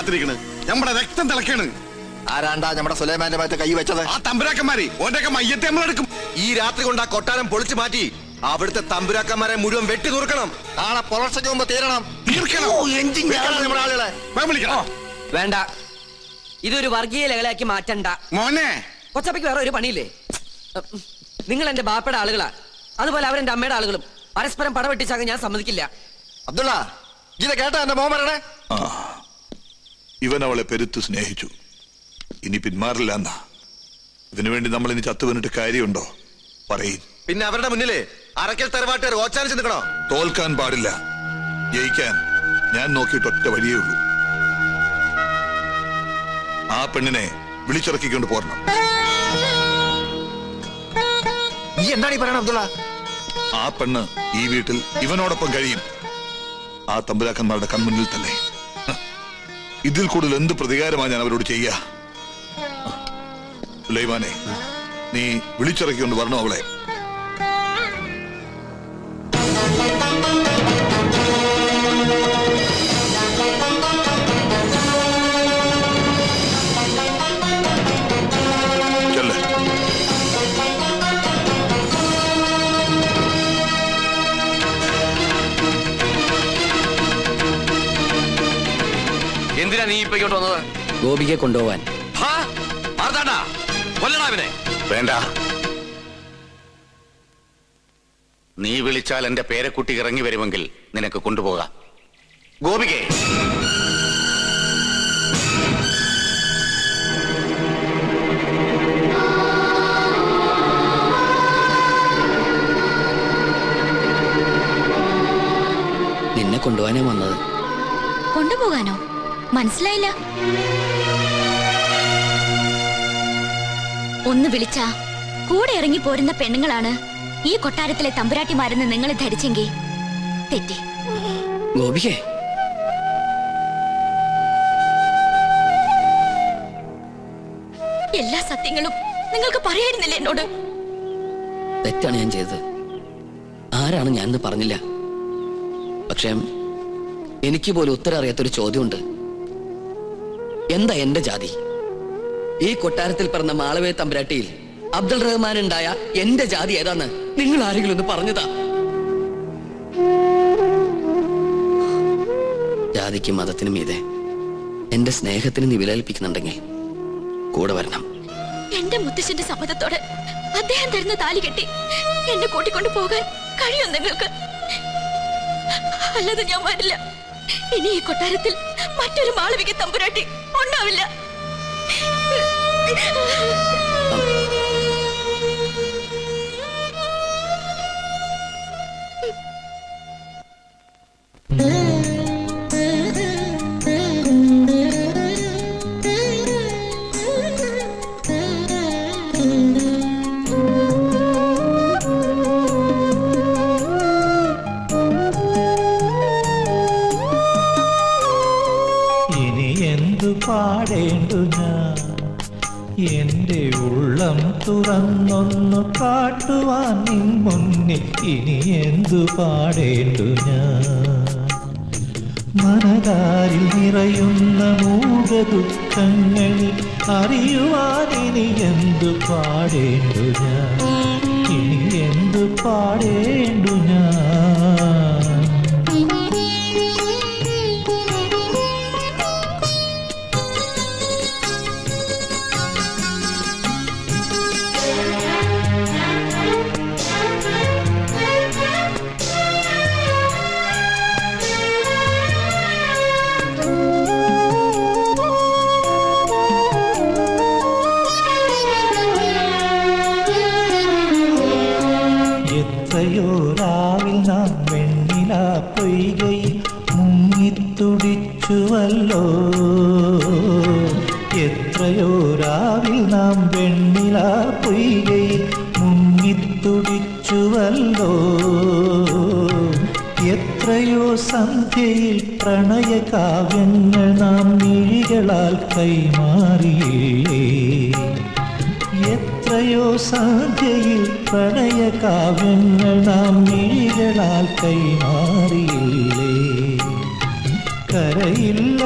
കാത്തിരിക്കണ്. നമ്മുടെ രക്തം തിളക്കാണ്. ആരാണ്ടാ നമ്മുടെ സുലൈമാന്റെ ഭാഗത്ത് കൈ വെച്ചത്? ആ തമ്പുരാക്കന്മാര്. ഓന്റെയൊക്കെ മയ്യത്തെ നമ്മളെടുക്കും. ഈ രാത്രി കൊണ്ട് ആ കൊട്ടാരം പൊളിച്ചു മാറ്റി അവിടുത്തെ തമ്പുരാക്കന്മാരെ മുഴുവൻ വെട്ടി തുറക്കണം. നാളെ പുലർച്ചയ്ക്ക് മുമ്പ് തീരണം. നമ്മുടെ ആളുകളെ വേണ്ട, ഇതൊരു വർഗീയ ലഹളയാക്കി മാറ്റണ്ട മോനെ. കൊച്ചപ്പയ്ക്ക് വേറെ ഒരു പണിയില്ലേ? നിങ്ങൾ എന്റെ ബാപ്പയുടെ ആളുകളാ, അതുപോലെ അവരെന്റെ അമ്മയുടെ ആളുകളും. പരസ്പരം പടവെട്ടിച്ചാകാൻ ഞാൻ സമ്മതിക്കില്ല. അബ്ദുള്ള, ഇത് കേട്ടാ എന്റെ മോൻ പറയണേ? ഇവൻ അവളെ പെരുത്ത് സ്നേഹിച്ചു, ഇനി പിന്മാറില്ല എന്നാ. ഇതിനുവേണ്ടി നമ്മൾ ഇനി ചത്തുവന്നിട്ട് കാര്യമുണ്ടോ? പറയും. പിന്നെ അവരുടെ മുന്നില് അറക്കൽ തറവാട്ടുകാർ ഓച്ചാനിച്ച് നിൽക്കണോ? തോൽക്കാൻ പാടില്ല, ജയിക്കാൻ ഞാൻ നോക്കിയിട്ട് ഒറ്റ വഴിയേ ഉള്ളൂ. ആ പെണ്ണിനെ വിളിച്ചിറക്കിക്കൊണ്ട് പോരണം. നീ എന്താണ് ഈ പറയണ അബ്ദുള്ള? ആ പെണ്ണ് ഈ വീട്ടിൽ ഇവനോടൊപ്പം കഴിയും, ആ തമ്പുരാക്കന്മാരുടെ കൺമുന്നിൽ തന്നെ. ഇതിൽ കൂടുതൽ എന്ത് പ്രതികാരമാണ് ഞാൻ അവരോട് ചെയ്യാ? സുലൈമാനെ, നീ വിളിച്ചിറക്കിക്കൊണ്ട് വരണോ അവളെ? എന്തിനാ നീ ഇപ്പൊ ഇങ്ങോട്ട് വന്നത്? ഗോപികയെ കൊണ്ടുപോവാൻ. വേണ്ട, നീ വിളിച്ചാൽ എന്റെ പേരക്കുട്ടി ഇറങ്ങി വരുമെങ്കിൽ നിനക്ക് കൊണ്ടുപോകാം. ഗോപികേ, നിന്നെ കൊണ്ടുപോകാനേ വന്നത്. കൊണ്ടുപോകാനോ? മനസ്സിലായില്ല. ഒന്ന് വിളിച്ചാ കൂടെ ഇറങ്ങി പോരുന്ന പെണ്ണുങ്ങളാണ് ഈ കൊട്ടാരത്തിലെ തമ്പുരാട്ടിമാരെന്ന് നിങ്ങൾ ധരിച്ചെങ്കിൽ തെറ്റി. ഗോപികേ, എല്ലാ സത്യങ്ങളും നിങ്ങൾക്ക് പറയായിരുന്നില്ല എന്നോട്? തെറ്റാണ് ഞാൻ ചെയ്തത്. ആരാണ് ഞാനെന്ന് പറഞ്ഞില്ല. പക്ഷേ എനിക്ക് പോലും ഉത്തരം അറിയാത്തൊരു ചോദ്യമുണ്ട്. എന്താ എന്റെ ജാതി? ഈ കൊട്ടാരത്തിൽ പറഞ്ഞ മാളവേ തമ്പുരാട്ടിയിൽ അബ്ദുൾ റഹ്മാൻ ഉണ്ടായ എന്റെ ജാതി ഏതാന്ന് നിങ്ങൾ ആരെങ്കിലും ഒന്ന് പറഞ്ഞതാ? ജാതിക്കും മതത്തിനും മീതെ എന്റെ സ്നേഹത്തിന് നീ വിലകൽപ്പിക്കുന്നുണ്ടെങ്കിൽ കൂടെ വരണം. എന്റെ മുത്തശ്ശന്റെ സമ്മതത്തോടെ അദ്ദേഹം തരുന്ന താലി കെട്ടി എന്നെ കൂട്ടിക്കൊണ്ടു പോകാൻ കഴിയും നിങ്ങൾക്ക്? അല്ലാതെ ഞാൻ വരില്ല. ഇനി ഈ കൊട്ടാരത്തിൽ മറ്റൊരു മാളവിക തമ്പുരാട്ടി ഉണ്ടാവില്ല. പാടേണ്ടു ഞാൻ എന്റെ ഉള്ളം തുറന്നൊന്നു കാട്ടുവാൻ നിൻ മുന്നിൽ ഇനി എന്തു പാടേണ്ടു ഞാൻ? മനതാരിൽ നിറയുന്ന മൂക ദുഃഖങ്ങളിൽ അറിയുവാൻ ഇനി എന്തു പാടേണ്ടു ഞാൻ? ഇനി എന്തു പാടേണ്ടു ഞാൻ? തുടിച്ചുവല്ലോ എത്രയോ രാവിൽ നാം വെണ്ണില പൊയ്കയിൽ മുങ്ങിത്തുടിച്ചുവല്ലോ എത്രയോ സന്ധ്യയിൽ പ്രണയകാവ്യങ്ങൾ നാം മിഴികളാൽ കൈമാറിയില്ലേ എത്രയോ സന്ധ്യയിൽ പ്രണയകാവ്യങ്ങൾ നാം മിഴികളാൽ കൈമാറിയില്ലേ കരയില്ല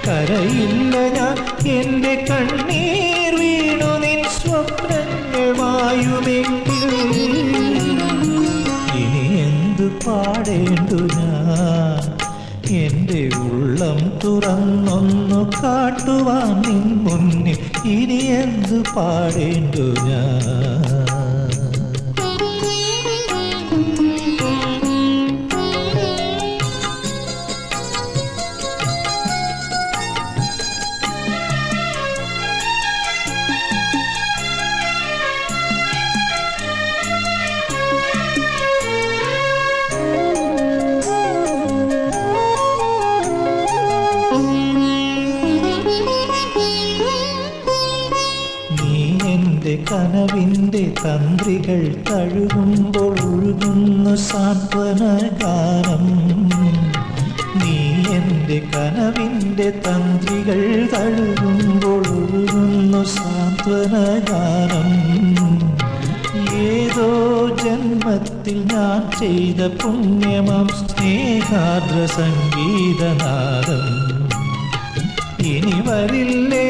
കരയില്ല ഞാൻ എൻ്റെ കണ്ണീർ വീണു നിൻ സ്വപ്നങ്ങൾ മായുമെങ്കിൽ ഇനി എന്തു പാടേണ്ടു ഞാൻ എൻ്റെ ഉള്ളം തുറന്നൊന്നു കാട്ടുവാൻ നിൻ മുന്നിൽ ഇനി എന്തു പാടേണ്ടു ഞാൻ കനവിൻ്റെ തന്ത്രികൾ തഴുകുമ്പോൾ ഒഴുകുന്നു സാന്ത്വന ഗാനം നീ എൻ്റെ കനവിൻ്റെ തന്ത്രികൾ തഴുകുമ്പോൾ ഒഴുകുന്നു സാന്ത്വന ഗാനം ഏതോ ജന്മത്തിൽ ഞാൻ ചെയ്ത പുണ്യമം സ്നേഹാർദ്ര സംഗീതനാദം ഇനി വരില്ലേ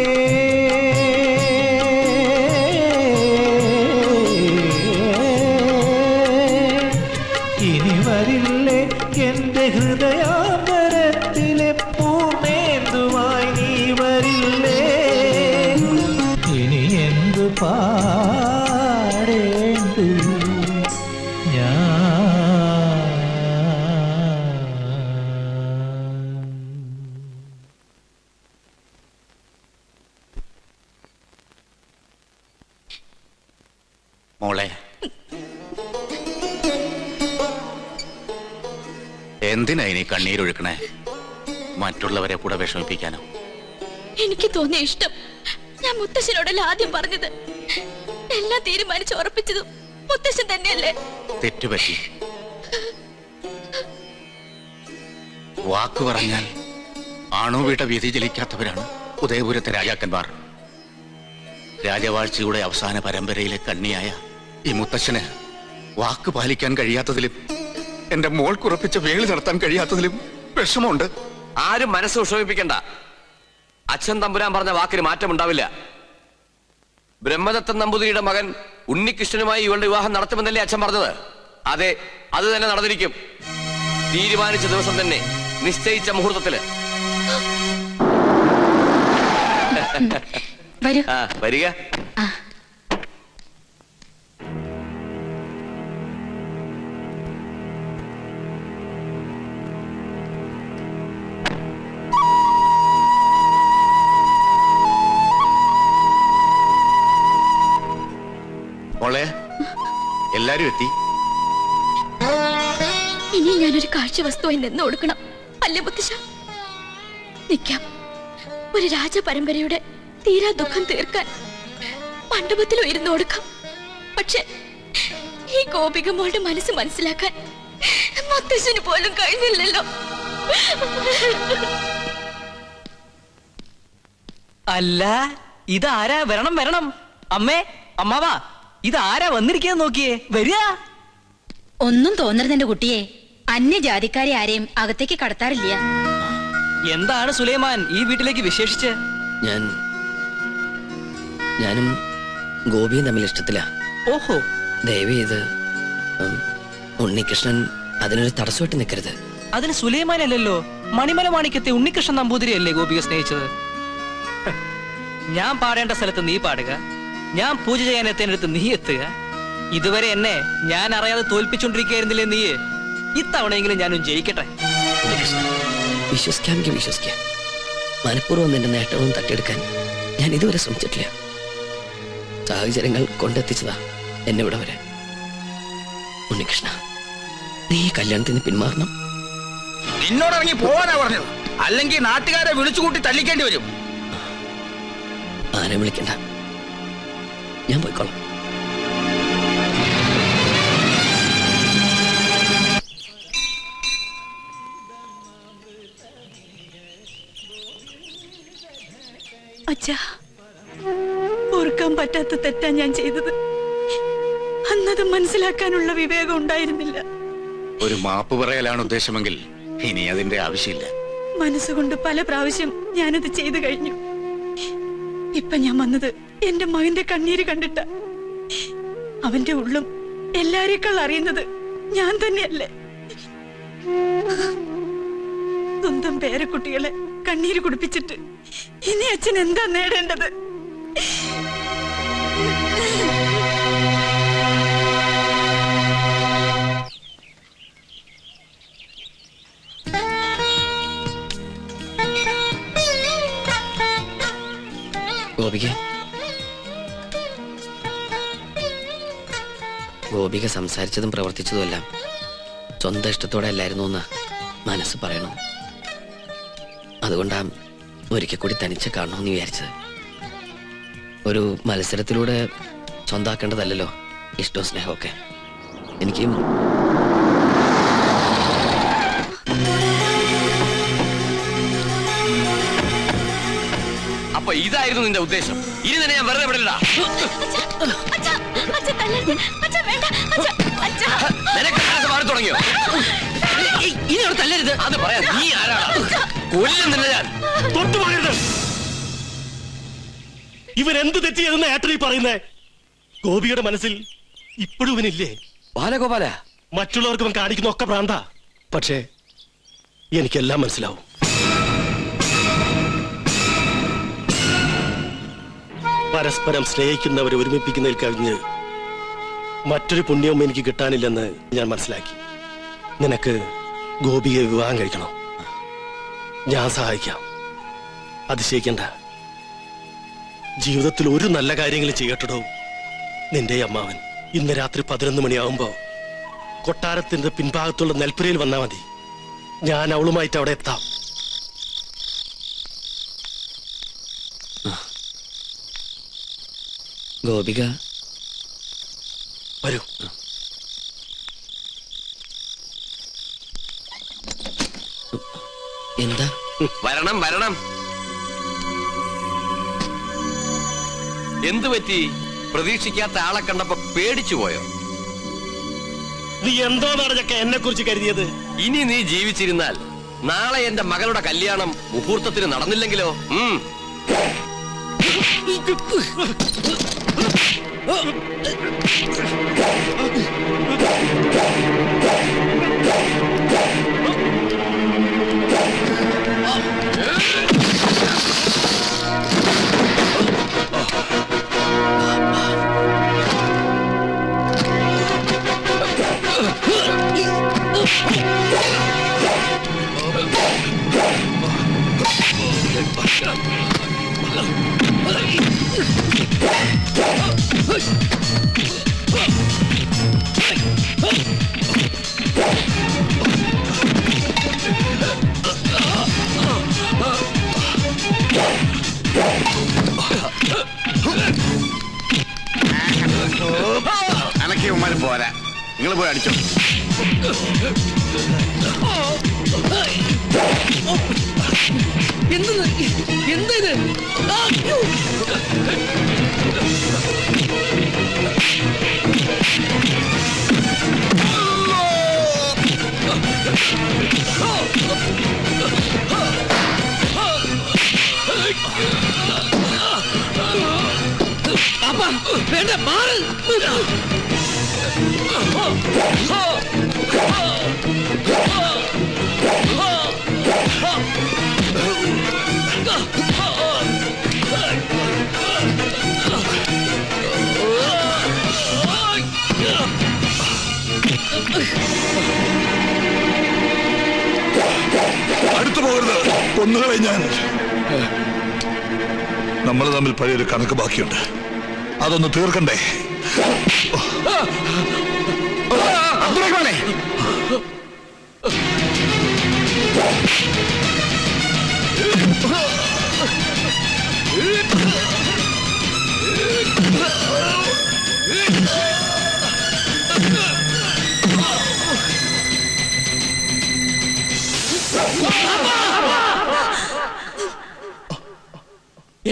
എൻ്റെ ഹൃദയാന്തരത്തിലെ പൂർണ്ണേന്തുമായി നീ വരില്ലേ ഇനി എന്തു പാടേണ്ടു മോളെ, എന്തിനാ ഇനി കണ്ണീരൊഴുക്കണേ? മറ്റുള്ളവരെ കൂടെ വിഷമിപ്പിക്കാനോ? എനിക്ക് തോന്നിയ ഇഷ്ടം ഞാൻ മുത്തശ്ശനോടല്ല ആദ്യം പറഞ്ഞത്. എല്ലാം തീരുമാനിച്ച് ഉറപ്പിച്ചതും മുത്തശ്ശൻ തന്നെയല്ലേ? തെറ്റുപറ്റി. വാക്കു പറഞ്ഞാൽ ആണുവീട്ട വിധി ജലിക്കാത്തവരാണ് ഉദയപുരത്തെ രാജാക്കന്മാർ. രാജവാഴ്ചയുടെ അവസാന പരമ്പരയിലെ കണ്ണിയായ ഈ മുത്തശ്ശന് വാക്ക് പാലിക്കാൻ കഴിയാത്തതിലും എന്റെ മോൾ കുറപ്പിച്ച വേളി നടത്താൻ കഴിയാത്തതിലും വിഷമമുണ്ട്. ആരും മനസ്സ് വിഷമിപ്പിക്കണ്ട. അച്ഛൻ തമ്പുരാൻ പറഞ്ഞ വാക്കിന് മാറ്റമുണ്ടാവില്ല. ബ്രഹ്മദത്തൻ നമ്പൂതിരിയുടെ മകൻ ഉണ്ണികൃഷ്ണനുമായി ഇവളുടെ വിവാഹം നടത്തുമെന്നല്ലേ അച്ഛൻ പറഞ്ഞത്? അതെ, അത് തന്നെ നടന്നിരിക്കും. തീരുമാനിച്ച ദിവസം തന്നെ, നിശ്ചയിച്ച മുഹൂർത്തത്തില്. വരിക. മോളെ, എല്ലാരും എത്തി. ഇനി ഞാനൊരു കാഴ്ച വസ്തുവായി നിന്ന് കൊടുക്കണം അല്ലേ മുത്തശ്ശ? നിൽക്കാം. ഒരു രാജപരമ്പരയുടെ തീരാ ദുഃഖം തീർക്കാൻ മണ്ഡപത്തിലും ഇരുന്ന് കൊടുക്കാം. പക്ഷെ ഈ ഗോപിക മോളുടെ മനസ്സ് മനസ്സിലാക്കാൻ മുത്തശ്ശന് പോലും കഴിഞ്ഞില്ലല്ലോ. അല്ല, ഇതാരാ? വരണം വരണം. അമ്മേ, അമ്മാവാ, ഇതാരാ വന്നിരിക്കാൻ നോക്കിയേ? വരിക. ഒന്നും തോന്നരുത് എന്റെ കുട്ടിയെ. അന്യജാതിക്കാരെ ആരെയും അകത്തേക്ക് കടത്താറില്ല. എന്താണ് സുലൈമാൻ ഈ വീട്ടിലേക്ക് വിശേഷിച്ച്? ഞാനും ഗോപിയും തമ്മിൽ ഇഷ്ടത്തില. ഓഹോ. ദയവ് ചെയ്ത് ഉണ്ണികൃഷ്ണൻ അതിനൊരു തടസ്സമായിട്ട് നിൽക്കരുത്. അതിന് സുലൈമാൻ അല്ലല്ലോ, മണിമല മാണിക്കത്തെ ഉണ്ണികൃഷ്ണൻ നമ്പൂതിരിയല്ലേ ഗോപിയെ സ്നേഹിച്ചത്? ഞാൻ പാടേണ്ട സ്ഥലത്ത് നീ പാടുക, ഞാൻ പൂജ ചെയ്യാൻ എത്തേണ്ടടുത്ത് നീ എത്തുക. ഇതുവരെ എന്നെ ഞാൻ അറിയാതെ തോൽപ്പിച്ചോണ്ടിരിക്കുകയായിരുന്നില്ലേ നീ? ഇത്തവണയെങ്കിലും ഞാനും ജയിക്കട്ടെ. വിശ്വസിക്കാമെങ്കിൽ വിശ്വസിക്കാം. മനഃപൂർവ്വം നിന്റെ നേട്ടവും തട്ടിയെടുക്കാൻ ഞാൻ ഇതുവരെ ശ്രമിച്ചിട്ടില്ല. സാഹചര്യങ്ങൾ കൊണ്ടെത്തിച്ചതാ എന്നെ ഇവിടെ വരെ. ഉണ്ണികൃഷ്ണ, നീ കല്യാണത്തിന് പിന്മാറണം. നിന്നോടിറങ്ങി പോവാനാ പറഞ്ഞത്, അല്ലെങ്കിൽ നാട്ടുകാരെ വിളിച്ചുകൂട്ടി തല്ലിക്കേണ്ടി വരും. ആരെ വിളിക്കണ്ട, ഞാൻ പോയിക്കോളാം. അച്ഛാ, ഓർക്കാൻ പറ്റാത്ത തെറ്റാ ഞാൻ ചെയ്തത്. വന്നതും മനസ്സിലാക്കാനുള്ള വിവേകം ഉണ്ടായിരുന്നില്ല. ഒരു മാപ്പ് പറയലാണ് ഉദ്ദേശമെങ്കിൽ ഇനി അതിന്റെ ആവശ്യമില്ല. മനസ്സുകൊണ്ട് പല പ്രാവശ്യം ഞാനത് ചെയ്തു കഴിഞ്ഞു. ഇപ്പൊ ഞാൻ വന്നത് എന്റെ മകന്റെ കണ്ണീര് കണ്ടിട്ട. അവന്റെ ഉള്ളും എല്ലാരേക്കാൾ അറിയുന്നത് ഞാൻ തന്നെയല്ലേ. സ്വന്തം പേരക്കുട്ടികളെ കണ്ണീര് കുടിപ്പിച്ചിട്ട് ഇനി അച്ഛൻ എന്താ നേടേണ്ടത്? ഗോപിക സംസാരിച്ചതും പ്രവർത്തിച്ചതുമെല്ലാം സ്വന്തം ഇഷ്ടത്തോടെ അല്ലായിരുന്നു എന്ന് മനസ്സ് പറയണു. അതുകൊണ്ടാ ഒരിക്കൽ കൂടി തനിച്ച് കാണണമെന്ന് വിചാരിച്ചത്. ഒരു മത്സരത്തിലൂടെ സ്വന്താക്കേണ്ടതല്ലോ ഇഷ്ടവും സ്നേഹമൊക്കെ. എനിക്കും അപ്പൊ ഇതായിരുന്നു നിന്റെ ഉദ്ദേശം. ഇനി തന്നെ ഞാൻ വെറുതെ വിടില്ല. നിനക്ക് മനസ്സ് മാറി തുടങ്ങിയോ? ഇനി അവിടെ തല്ലരുത്. അത് പറയാ നീ ആരാണ്? കൊല്ലും നിന്നെ ഞാൻ. തൊട്ടുപോകരുത്. ഇവൻ എന്ത് തെറ്റ് ചെയ്തെന്ന് ഏട്ടനീ പറയുന്നേ? ഗോപിയുടെ മനസ്സിൽ ഇപ്പോഴും ഇവനില്ലേ? ബാലഗോപാല, മറ്റുള്ളവർക്ക് അവൻ കാണിക്കുന്ന ഒക്കെ ഭ്രാന്ത. പക്ഷേ എനിക്കെല്ലാം മനസ്സിലാവും. പരസ്പരം സ്നേഹിക്കുന്നവരെ ഒരുമിപ്പിക്കുന്നതിൽ കവിഞ്ഞ് മറ്റൊരു പുണ്യവും എനിക്ക് കിട്ടാനില്ലെന്ന് ഞാൻ മനസ്സിലാക്കി. നിനക്ക് ഗോപിയെ വിവാഹം കഴിക്കണം. ഞാൻ സഹായിക്കാം. അതിശയിക്കണ്ട. ജീവിതത്തിൽ ഒരു നല്ല കാര്യങ്ങൾ ചെയ്യട്ടോ. നിന്റെ അമ്മാവൻ ഇന്ന് രാത്രി 11 മണിയാവുമ്പോ കൊട്ടാരത്തിന്റെ പിൻഭാഗത്തുള്ള നെൽപ്പുരയിൽ വന്നാ മതി. ഞാൻ അവളുമായിട്ട് അവിടെ എത്താം. ഗോപിക വരൂ. എന്താ? വരണം വരണം. എന്തു പറ്റി? പ്രതീക്ഷിക്കാത്ത ആളെ കണ്ടപ്പോ പേടിച്ചു പോയോ? നീ എന്തോന്നാണ് ചക്ക എന്നെ കുറിച്ച് കരുതിയത്? ഇനി നീ ജീവിച്ചിരുന്നാൽ നാളെ എന്റെ മകളുടെ കല്യാണം മുഹൂർത്തത്തിന് നടന്നില്ലെങ്കിലോ? അനക്കിയവന്മാര് പോരാ. നിങ്ങൾ പോയി അടിച്ചോ. എന്താ ഇത്? വേണ്ട, മാറ്. അടുത്തു പോകരുത്. കൊന്നുകളെ ഞാൻ. നമ്മൾ തമ്മിൽ പഴയൊരു കണക്ക് ബാക്കിയുണ്ട്. അതൊന്ന് തീർക്കണ്ടേ?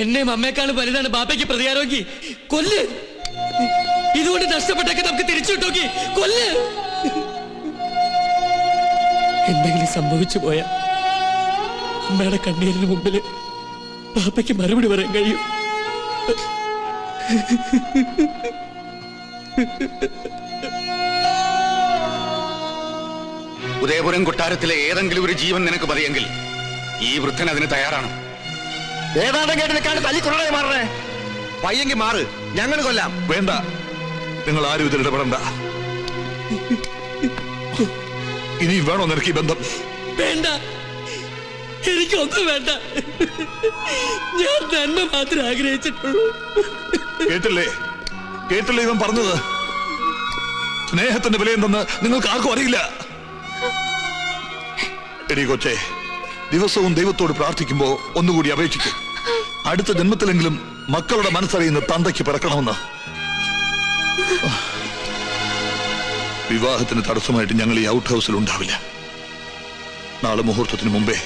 എന്നെ അമ്മയെക്കാളും വലുതാണ് ബാപ്പയ്ക്ക് പ്രതികാരമെങ്കിൽ കൊല്ല്. ഇതുകൊണ്ട് നഷ്ടപ്പെട്ടൊക്കെ നമുക്ക് തിരിച്ചു കിട്ടോക്കി കൊല്ല്. എന്തെങ്കിലും സംഭവിച്ചു പോയാ അമ്മയുടെ കണ്ണീരിന് മുമ്പില് പാപ്പയ്ക്ക് മറുപടി പറയാൻ കഴിയും. ഉദയപുരം കൊട്ടാരത്തിലെ ഏതെങ്കിലും ഒരു ജീവൻ നിനക്ക് മതിയെങ്കിൽ ഈ വൃദ്ധൻ അതിന് തയ്യാറാണ്. ഏതാണ്ട് കേട്ട് നിൽക്കാണ്ട് തല്ലിക്കൊള്ളേ മാറണേ. പയ്യെങ്കിൽ മാറ്, ഞങ്ങൾ കൊല്ലാം. വേണ്ട, നിങ്ങൾ ആരും ഇതിൽ ഇടപെടണ്ട. ഇനിയും വേണോ നിനക്ക് ഈ ബന്ധം? വേണ്ട, എനിക്കൊന്നും വേണ്ട. ഞാൻ നന്മ മാത്രമേ ആഗ്രഹിച്ചിട്ടുള്ളൂ. കേട്ടില്ലേ ഇവൻ പറഞ്ഞത്? സ്നേഹത്തിന്റെ വിലയെന്തെന്ന് നിങ്ങൾക്ക് ആർക്കും അറിയില്ല. എടീ കൊച്ചേ, ദിവസവും ദൈവത്തോട് പ്രാർത്ഥിക്കുമ്പോ ഒന്നുകൂടി അപേക്ഷിക്കും, അടുത്ത ജന്മത്തിലെങ്കിലും മക്കളുടെ മനസ്സറിയുന്ന തന്തയ്ക്ക് പിറക്കണമെന്ന്. വിവാഹത്തിന് തടസ്സമായിട്ട് ഞങ്ങൾ ഈ ഔട്ട് ഹൗസിൽ ഉണ്ടാവില്ല. നാളെ മുഹൂർത്തത്തിന് മുമ്പേ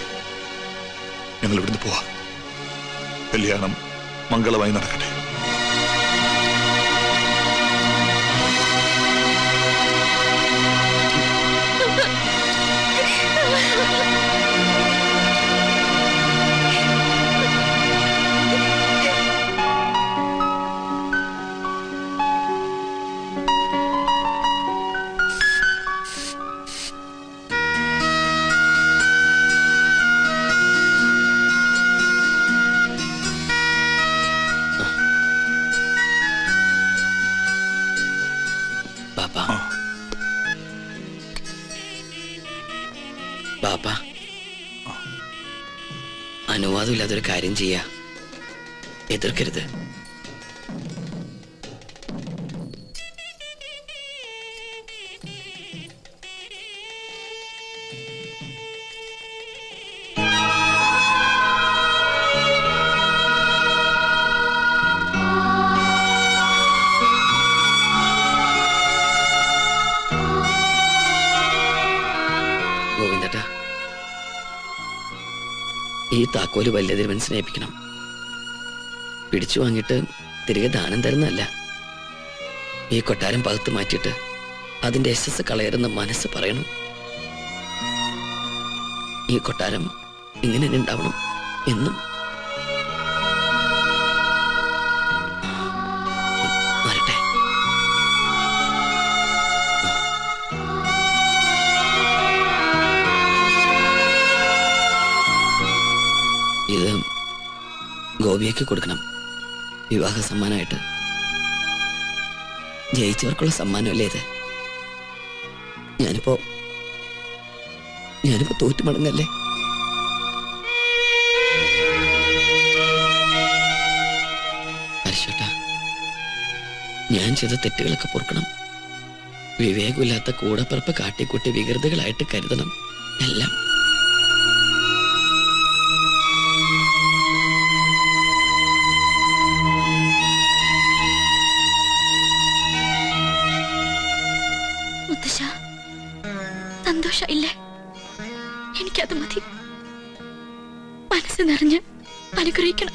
ഞങ്ങൾ ഇവിടുന്ന് പോവാം. കല്യാണം മംഗളമായി നടക്കട്ടെ. ബാപ്പ, അനുവാദമില്ലാതൊരു കാര്യം ചെയ്യാ, എതിർക്കരുത്. ഗോവിന്ദട്ടാ, ഈ താക്കോല് വലിയ തിരുവൻ സ്നേഹിപ്പിക്കണം. പിടിച്ചു വാങ്ങിയിട്ട് തിരികെ ദാനം തരുന്നതല്ല. ഈ കൊട്ടാരം പകുത്ത് മാറ്റിയിട്ട് അതിന്റെ യശസ് കളയരുന്ന മനസ്സ് പറയണം. ഈ കൊട്ടാരം ഇങ്ങനെ തന്നെ ഉണ്ടാവണം എന്നും. വരട്ടെ. ഇത് ഗോപിയയ്ക്ക് കൊടുക്കണം, വിവാഹ സമ്മാനമായിട്ട്. ജയിച്ചവർക്കുള്ള സമ്മാനമല്ലേ ഇത്? ഞാനിപ്പോ തോറ്റുമടങ്ങല്ലേ? പരിശോട്ടാ, ഞാൻ ചെയ്ത തെറ്റുകളൊക്കെ പൊറുക്കണം. വിവേകമില്ലാത്ത കൂടപ്പിറപ്പ് കാട്ടിക്കൂട്ടി വികൃതികളായിട്ട് കരുതണം എല്ലാം. സന്തോഷമില്ലേ? എനിക്കത് മതി. മനസ്സ് നിറഞ്ഞ് അനുഗ്രഹിക്കണം.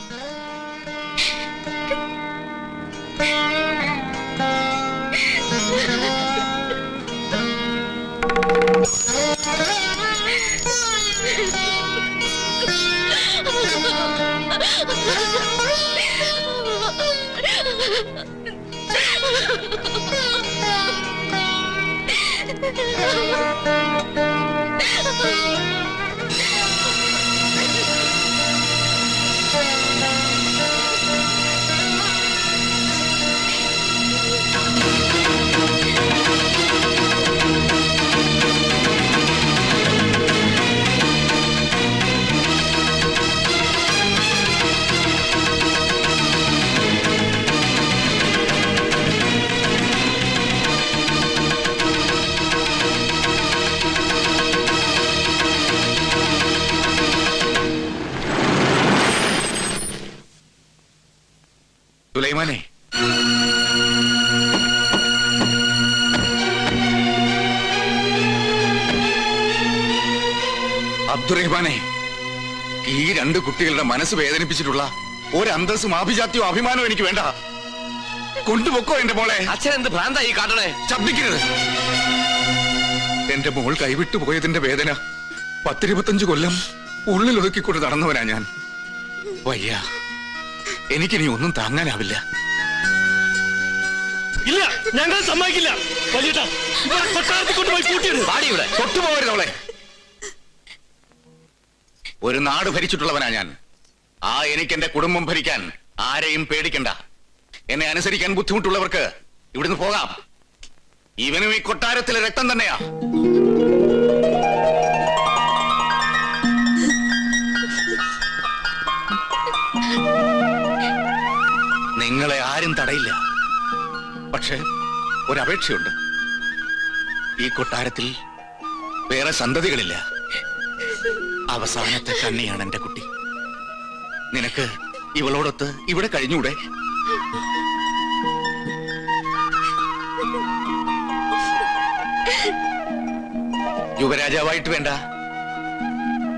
സുലൈമാനെ, അബ്ദുറഹ്മാനെ, ഈ രണ്ട് കുട്ടികളുടെ മനസ്സ് വേദനിപ്പിച്ചിട്ടുള്ള ഒരു അന്തസ്സും ആഭിജാത്യവും അഭിമാനവും എനിക്ക് വേണ്ട. കൊണ്ടുപൊക്കോ എന്റെ മോളെ. അച്ഛൻ എന്ത് ഭ്രാന്തായി കാട്ടണേ? ശബ്ദിക്കരുത്. എന്റെ മോൾ കൈവിട്ടു പോയതിന്റെ വേദന 10-25 കൊല്ലം ഉള്ളിലൊതുക്കിക്കൊണ്ട് നടന്നവനാ ഞാൻ. വയ്യ, എനിക്കിനി ഒന്നും താങ്ങാനാവില്ല. ഇല്ല, ഞങ്ങൾ സമ്മതിക്കില്ല. വലിയേട്ടാ, ഇവരെ കൊട്ടാരത്തിൽ കൊണ്ടുപോയി കൂട്ടിയിട്. പാടി ഇവിടെ. തൊട്ടുപോകരുത് അവളെ. ഒരു നാട് ഭരിച്ചിട്ടുള്ളവനാ ഞാൻ. എനിക്ക് എന്റെ കുടുംബം ഭരിക്കാൻ ആരെയും പേടിക്കണ്ട. എന്നെ അനുസരിക്കാൻ ബുദ്ധിമുട്ടുള്ളവർക്ക് ഇവിടുന്ന് പോകാം. ഇവനും ഈ കൊട്ടാരത്തിലെ രക്തം തന്നെയാ. നിങ്ങളെ ആരും തടയില്ല. പക്ഷെ ഒരപേക്ഷയുണ്ട്. ഈ കൊട്ടാരത്തിൽ വേറെ സന്തതികളില്ല. അവസാനത്തെ കണ്ണിയാണ് എന്റെ കുട്ടി. നിനക്ക് ഇവളോടൊത്ത് ഇവിടെ കഴിഞ്ഞൂടെ? യുവരാജാവായിട്ട് വേണ്ട,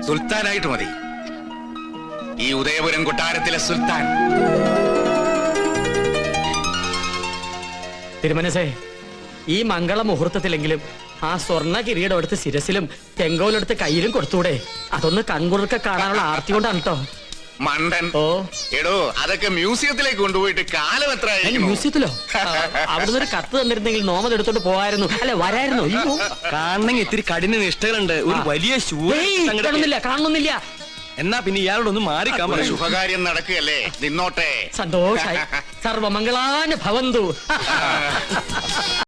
സുൽത്താനായിട്ട് മതി. ഈ ഉദയപുരം കൊട്ടാരത്തിലെ സുൽത്താൻ. തിരുമനസേ, ഈ മംഗള മുഹൂർത്തത്തിലെങ്കിലും ആ സ്വർണ്ണ കിരീടം എടുത്ത് ശിരസിലും ചെങ്കോലെടുത്ത് കയ്യിലും കൊടുത്തൂടെ? അതൊന്ന് കൺകുളിർക്കെ കാണാനുള്ള ആർത്തി കൊണ്ടാണ് കേട്ടോ. മണ്ടൻ. ഓ എടോ, അതൊക്കെ മ്യൂസിയത്തിലേക്ക് കൊണ്ടുപോയിട്ട് കാലം എത്ര മ്യൂസിയത്തിലോ? അവിടുന്ന് ഒരു കത്ത് തന്നിരുന്നെങ്കിൽ നോമത് എടുത്തോണ്ട് പോകായിരുന്നു. അല്ലെ, വരായിരുന്നു. കാണണമെങ്കിൽ ഇത്തിരി കഠിന നിഷ്ഠകളുണ്ട്. ഒരു വലിയ കാണുന്നില്ല. എന്നാ പിന്നെ ഇയാളോടൊന്ന് മാറിക്കാൻ പറയൂ. ശുഭകാര്യം നടക്കുകയല്ലേ, നിന്നോട്ടെ. സന്തോഷായി. സർവമംഗളാന് ഭവന്തു.